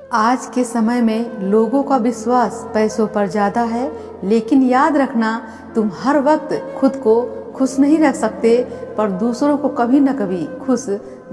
आज के समय में लोगों का विश्वास पैसों पर ज़्यादा है, लेकिन याद रखना, तुम हर वक्त खुद को खुश नहीं रख सकते, पर दूसरों को कभी न कभी खुश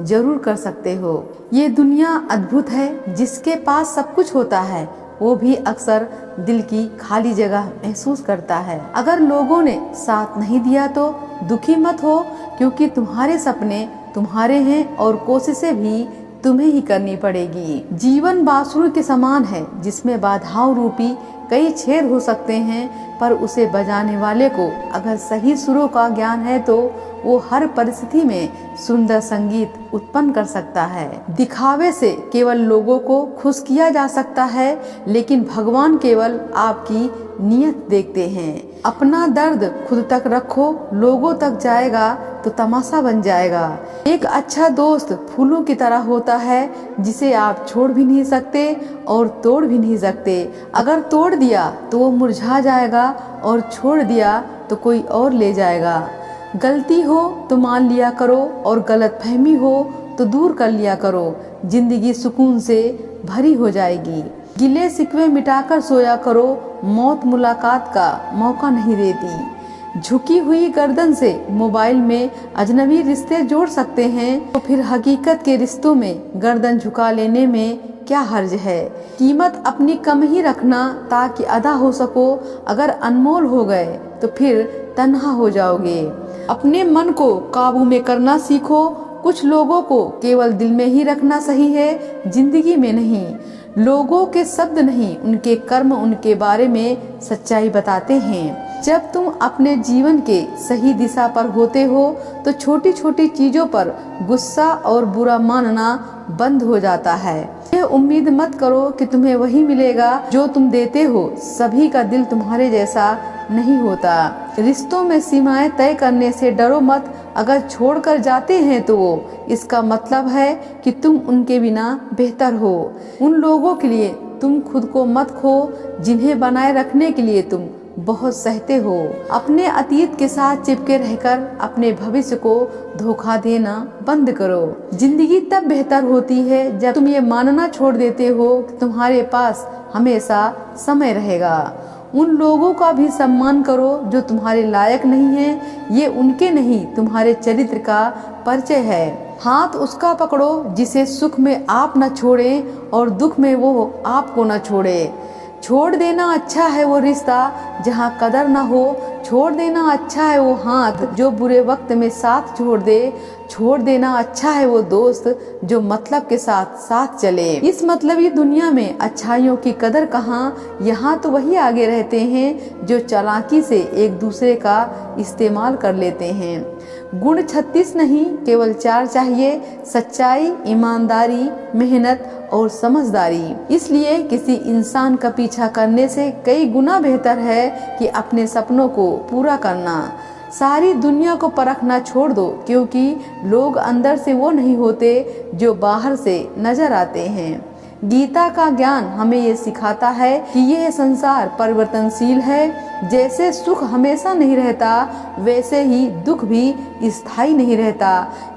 जरूर कर सकते हो। ये दुनिया अद्भुत है। जिसके पास सब कुछ होता है वो भी अक्सर दिल की खाली जगह महसूस करता है। अगर लोगों ने साथ नहीं दिया तो दुखी मत हो, क्योंकि तुम्हारे सपने तुम्हारे हैं और कोशिशें भी तुम्हें ही करनी पड़ेगी। जीवन बांसुरी के समान है, जिसमें बाधाओं रूपी कई छेद हो सकते हैं, पर उसे बजाने वाले को अगर सही सुरों का ज्ञान है तो वो हर परिस्थिति में सुंदर संगीत उत्पन्न कर सकता है। दिखावे से केवल लोगों को खुश किया जा सकता है, लेकिन भगवान केवल आपकी नियत देखते हैं। अपना दर्द खुद तक रखो, लोगों तक जाएगा तो तमाशा बन जाएगा। एक अच्छा दोस्त फूलों की तरह होता है, जिसे आप छोड़ भी नहीं सकते और तोड़ भी नहीं सकते। अगर तोड़ दिया तो वो मुरझा जाएगा और छोड़ दिया तो कोई और ले जाएगा। गलती हो तो मान लिया करो और गलतफहमी हो तो दूर कर लिया करो। जिंदगी सुकून से भरी हो जाएगी। गिले शिकवे मिटाकर सोया करो, मौत मुलाकात का मौका नहीं देती। झुकी हुई गर्दन से मोबाइल में अजनबी रिश्ते जोड़ सकते हैं, तो फिर हकीकत के रिश्तों में गर्दन झुका लेने में क्या हर्ज है। कीमत अपनी कम ही रखना ताकि अदा हो सको। अगर अनमोल हो गए तो फिर तन्हा हो जाओगे। अपने मन को काबू में करना सीखो। कुछ लोगों को केवल दिल में ही रखना सही है, जिंदगी में नहीं। लोगों के शब्द नहीं, उनके कर्म उनके बारे में सच्चाई बताते हैं। जब तुम अपने जीवन के सही दिशा पर होते हो तो छोटी छोटी चीजों पर गुस्सा और बुरा मानना बंद हो जाता है। यह उम्मीद मत करो कि तुम्हें वही मिलेगा जो तुम देते हो। सभी का दिल तुम्हारे जैसा नहीं होता। रिश्तों में सीमाएं तय करने से डरो मत। अगर छोड़कर जाते हैं तो इसका मतलब है कि तुम उनके बिना बेहतर हो। उन लोगों के लिए तुम खुद को मत खो, जिन्हें बनाए रखने के लिए तुम बहुत सहते हो। अपने अतीत के साथ चिपके रहकर अपने भविष्य को धोखा देना बंद करो। जिंदगी तब बेहतर होती है जब तुम ये मानना छोड़ देते हो कि तुम्हारे पास हमेशा समय रहेगा। उन लोगों का भी सम्मान करो जो तुम्हारे लायक नहीं है। ये उनके नहीं, तुम्हारे चरित्र का परिचय है। हाथ उसका पकड़ो जिसे सुख में आप न छोड़ें और दुख में वो आपको न छोड़े। छोड़ देना अच्छा है वो रिश्ता जहाँ कदर न हो। छोड़ देना अच्छा है वो हाथ जो बुरे वक्त में साथ छोड़ दे। छोड़ देना अच्छा है वो दोस्त जो मतलब के साथ साथ चले। इस मतलबी दुनिया में अच्छाइयों की कदर कहाँ, यहाँ तो वही आगे रहते हैं जो चालाकी से एक दूसरे का इस्तेमाल कर लेते हैं। गुण 36 नहीं, केवल 4 चाहिए। सच्चाई, ईमानदारी, मेहनत और समझदारी। इसलिए किसी इंसान का पीछा करने से कई गुना बेहतर है कि अपने सपनों को पूरा करना। सारी दुनिया को परखना छोड़ दो, क्योंकि लोग अंदर से वो नहीं होते जो बाहर से नजर आते हैं। गीता का ज्ञान हमें ये सिखाता है कि यह संसार परिवर्तनशील है। जैसे सुख हमेशा नहीं रहता, वैसे ही दुख भी स्थायी नहीं रहता।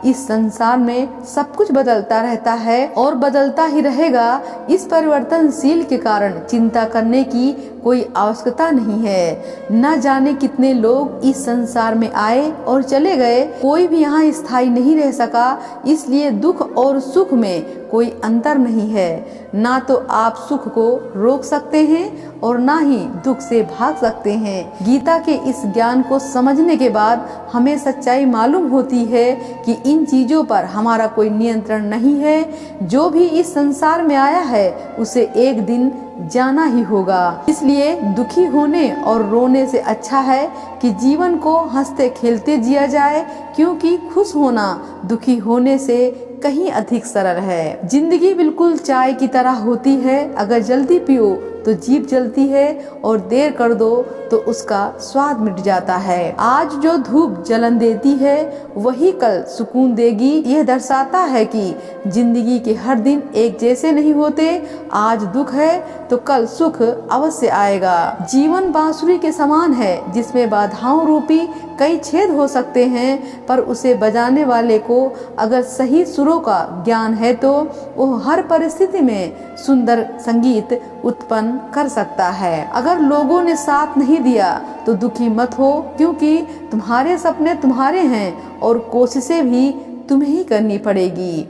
इस संसार में सब कुछ बदलता रहता है और बदलता ही रहेगा। इस परिवर्तनशील के कारण चिंता करने की कोई आवश्यकता नहीं है। न जाने कितने लोग इस संसार में आए और चले गए, कोई भी यहाँ स्थायी नहीं रह सका। इसलिए दुख और सुख में कोई अंतर नहीं है। ना तो आप सुख को रोक सकते हैं और ना ही दुख से भाग सकते हैं। गीता के इस ज्ञान को समझने के बाद हमें सच्चाई मालूम होती है कि इन चीजों पर हमारा कोई नियंत्रण नहीं है। जो भी इस संसार में आया है उसे एक दिन जाना ही होगा। इसलिए दुखी होने और रोने से अच्छा है कि जीवन को हंसते खेलते जिया जाए, क्योंकि खुश होना दुखी होने से कहीं अधिक सरल है। जिंदगी बिल्कुल चाय की तरह होती है। अगर जल्दी पियो तो जीभ जलती है और देर कर दो तो उसका स्वाद मिट जाता है। आज जो धूप जलन देती है वही कल सुकून देगी। यह दर्शाता है कि जिंदगी के हर दिन एक जैसे नहीं होते। आज दुख है तो कल सुख अवश्य आएगा। जीवन बांसुरी के समान है, जिसमें बाधाओं रूपी कई छेद हो सकते हैं, पर उसे बजाने वाले को अगर सही सुरों का ज्ञान है तो वो हर परिस्थिति में सुंदर संगीत उत्पन्न कर सकता है। अगर लोगों ने साथ नहीं दिया तो दुखी मत हो, क्योंकि तुम्हारे सपने तुम्हारे हैं और कोशिशें भी तुम्हें ही करनी पड़ेगी।